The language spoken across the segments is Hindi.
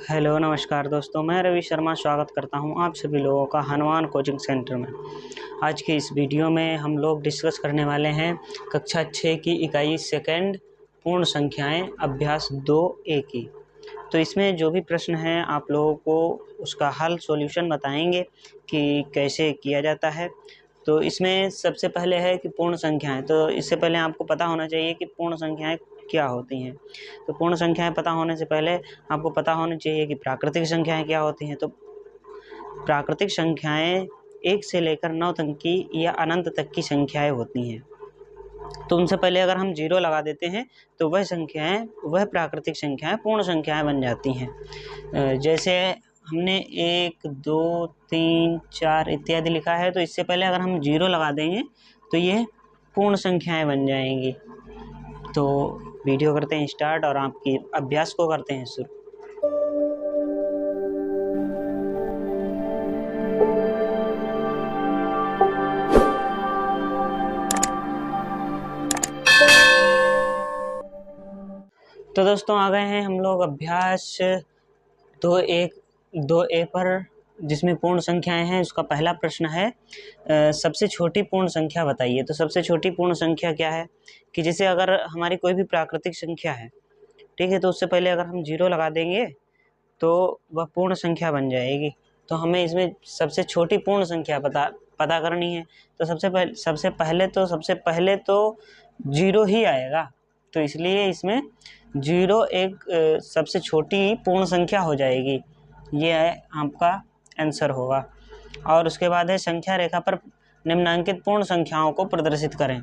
हेलो नमस्कार दोस्तों, मैं रवि शर्मा स्वागत करता हूं आप सभी लोगों का हनुमान कोचिंग सेंटर में। आज की इस वीडियो में हम लोग डिस्कस करने वाले हैं कक्षा 6 की इकाई सेकंड पूर्ण संख्याएं अभ्यास 2A की। तो इसमें जो भी प्रश्न हैं आप लोगों को उसका हल सॉल्यूशन बताएंगे कि कैसे किया जाता है। तो इसमें सबसे पहले है कि पूर्ण संख्याएं। तो इससे पहले आपको पता होना चाहिए कि पूर्ण संख्याएं क्या होती हैं। तो पूर्ण संख्याएं पता होने से पहले आपको पता होना चाहिए कि प्राकृतिक संख्याएं क्या होती हैं। तो प्राकृतिक संख्याएं 1 से लेकर 9 तक की या अनंत तक की संख्याएं होती हैं। तो उनसे पहले अगर हम 0 लगा देते हैं तो वह प्राकृतिक संख्याएं पूर्ण संख्याएं बन जाती हैं। जैसे हमने 1, 2, 3, 4 इत्यादि लिखा है, तो इससे पहले अगर हम 0 लगा देंगे तो ये पूर्ण संख्याएं बन जाएंगी। तो वीडियो करते हैं स्टार्ट और आपकी अभ्यास को करते हैं शुरू। तो दोस्तों आ गए हैं हम लोग अभ्यास 2A पर, जिसमें पूर्ण संख्याएं हैं। उसका पहला प्रश्न है सबसे छोटी पूर्ण संख्या बताइए। तो सबसे छोटी पूर्ण संख्या क्या है कि जैसे अगर हमारी कोई भी प्राकृतिक संख्या है, ठीक है, तो उससे पहले अगर हम 0 लगा देंगे तो वह पूर्ण संख्या बन जाएगी। तो हमें इसमें सबसे छोटी पूर्ण संख्या पता करनी है। तो सबसे पहले तो 0 ही आएगा। तो इसलिए इसमें 0 एक सबसे छोटी पूर्ण संख्या हो जाएगी। ये है आपका आंसर होगा। और उसके बाद है संख्या रेखा पर निम्नांकित पूर्ण संख्याओं को प्रदर्शित करें।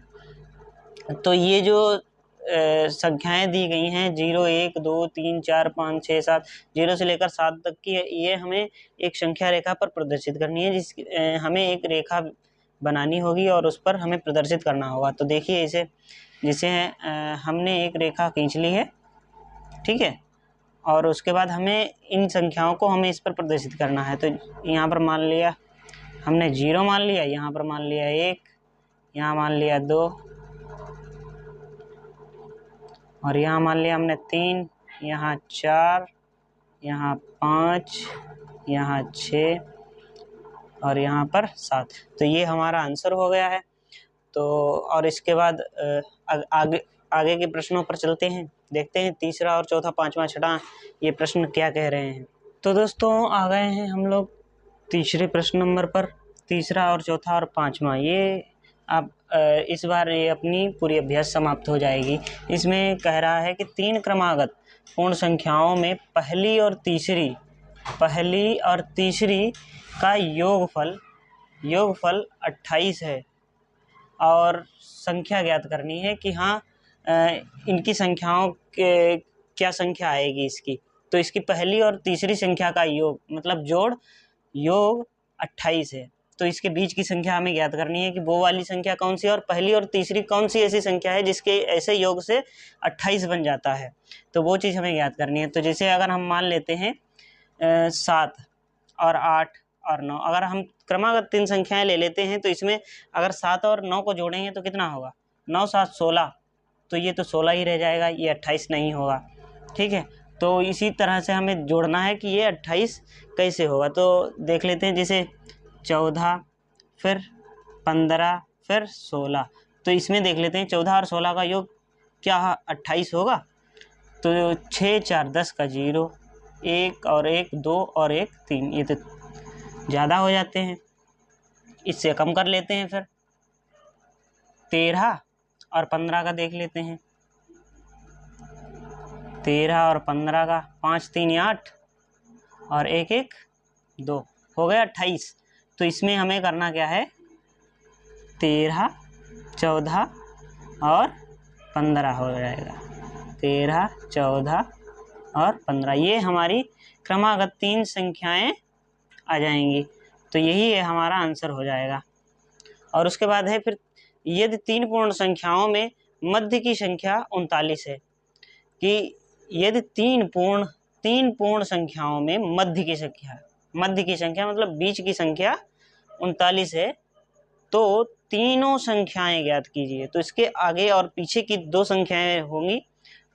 तो ये जो संख्याएं दी गई हैं 0, 1, 2, 3, 4, 5, 6, 7, 0 से लेकर 7 तक की, ये हमें एक संख्या रेखा पर प्रदर्शित करनी है। हमें एक रेखा बनानी होगी और उस पर हमें प्रदर्शित करना होगा। तो देखिए इसे, जिसे हमने एक रेखा खींच ली है, ठीक है, और उसके बाद हमें इन संख्याओं को हमें इस पर प्रदर्शित करना है। तो यहाँ पर मान लिया हमने 0 मान लिया, यहाँ पर मान लिया 1, यहाँ मान लिया 2, और यहाँ मान लिया हमने 3, यहाँ 4, यहाँ 5, यहाँ 6 और यहाँ पर 7। तो ये हमारा आंसर हो गया है। तो और इसके बाद आगे के प्रश्नों पर चलते हैं, देखते हैं तीसरा और चौथा, पांचवा, छठा ये प्रश्न क्या कह रहे हैं। तो दोस्तों आ गए हैं हम लोग तीसरे प्रश्न नंबर पर। तीसरा और चौथा और पांचवा, ये आप इस बार ये अपनी पूरी अभ्यास समाप्त हो जाएगी। इसमें कह रहा है कि 3 क्रमागत पूर्ण संख्याओं में पहली और तीसरी का योगफल 28 है और संख्या ज्ञात करनी है कि हाँ इनकी संख्याओं के क्या संख्या आएगी इसकी। तो इसकी पहली और तीसरी संख्या का योग मतलब योग 28 है। तो इसके बीच की संख्या हमें ज्ञात करनी है कि वो वाली संख्या कौन सी है और पहली और तीसरी कौन सी ऐसी संख्या है जिसके ऐसे योग से 28 बन जाता है। तो वो चीज़ हमें ज्ञात करनी है। तो जैसे अगर हम मान लेते हैं 7 और 8 और 9, अगर हम क्रमागत 3 संख्याएं ले लेते हैं तो इसमें अगर 7 और 9 को जोड़ेंगे तो कितना होगा, 9, 7, 16। तो ये तो 16 ही रह जाएगा, ये 28 नहीं होगा, ठीक है। तो इसी तरह से हमें जोड़ना है कि ये 28 कैसे होगा। तो देख लेते हैं, जैसे 14, फिर 15, फिर 16। तो इसमें देख लेते हैं 14 और 16 का योग क्या 28 होगा। तो 6, 4, 10 का 0, 1 और 1, 2 और 1, 3, ये तो ज़्यादा हो जाते हैं, इससे कम कर लेते हैं। फिर 13 और 15 का देख लेते हैं। 13 और 15 का 5, 3, 8 और 1, 1, 2 हो गया 28। तो इसमें हमें करना क्या है, 13, 14 और 15 हो जाएगा। 13, 14 और 15, ये हमारी क्रमागत 3 संख्याएं आ जाएंगी। तो यही है हमारा आंसर हो जाएगा। और उसके बाद है फिर यदि 3 पूर्ण संख्याओं में मध्य की संख्या 39 है, कि यदि 3 पूर्ण संख्याओं में मध्य की संख्या मतलब बीच की संख्या 39 है, तो तीनों संख्याएं ज्ञात कीजिए। तो इसके आगे और पीछे की 2 संख्याएं होंगी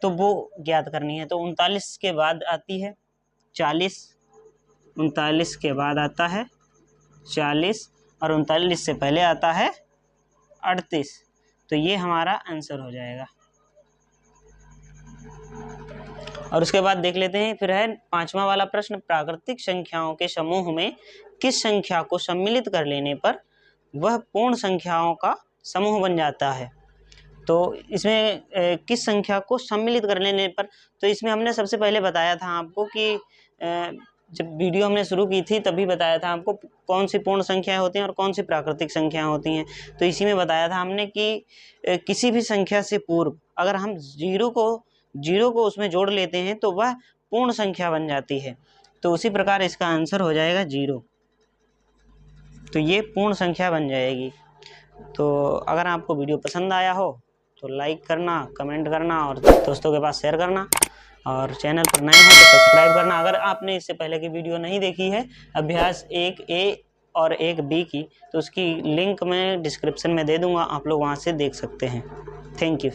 तो वो ज्ञात करनी है। तो 39 के बाद आती है 40, 39 के बाद आता है 40 और 39 से पहले आता है 38। तो ये हमारा आंसर हो जाएगा। और उसके बाद देख लेते हैं, फिर है 5वां वाला प्रश्न, प्राकृतिक संख्याओं के समूह में किस संख्या को सम्मिलित कर लेने पर वह पूर्ण संख्याओं का समूह बन जाता है। तो इसमें किस संख्या को सम्मिलित कर लेने पर, तो इसमें हमने सबसे पहले बताया था आपको कि जब वीडियो हमने शुरू की थी तभी बताया था आपको कौन सी पूर्ण संख्याएं होती हैं और कौन सी प्राकृतिक संख्याएं होती हैं। तो इसी में बताया था हमने कि किसी भी संख्या से पूर्व अगर हम जीरो को उसमें जोड़ लेते हैं तो वह पूर्ण संख्या बन जाती है। तो उसी प्रकार इसका आंसर हो जाएगा 0। तो ये पूर्ण संख्या बन जाएगी। तो अगर आपको वीडियो पसंद आया हो तो लाइक करना, कमेंट करना और दोस्तों के पास शेयर करना, और चैनल पर नए हो तो सब्सक्राइब करना। अगर आपने इससे पहले की वीडियो नहीं देखी है अभ्यास 1A और 1B की, तो उसकी लिंक मैं डिस्क्रिप्शन में दे दूंगा, आप लोग वहां से देख सकते हैं। Thank you.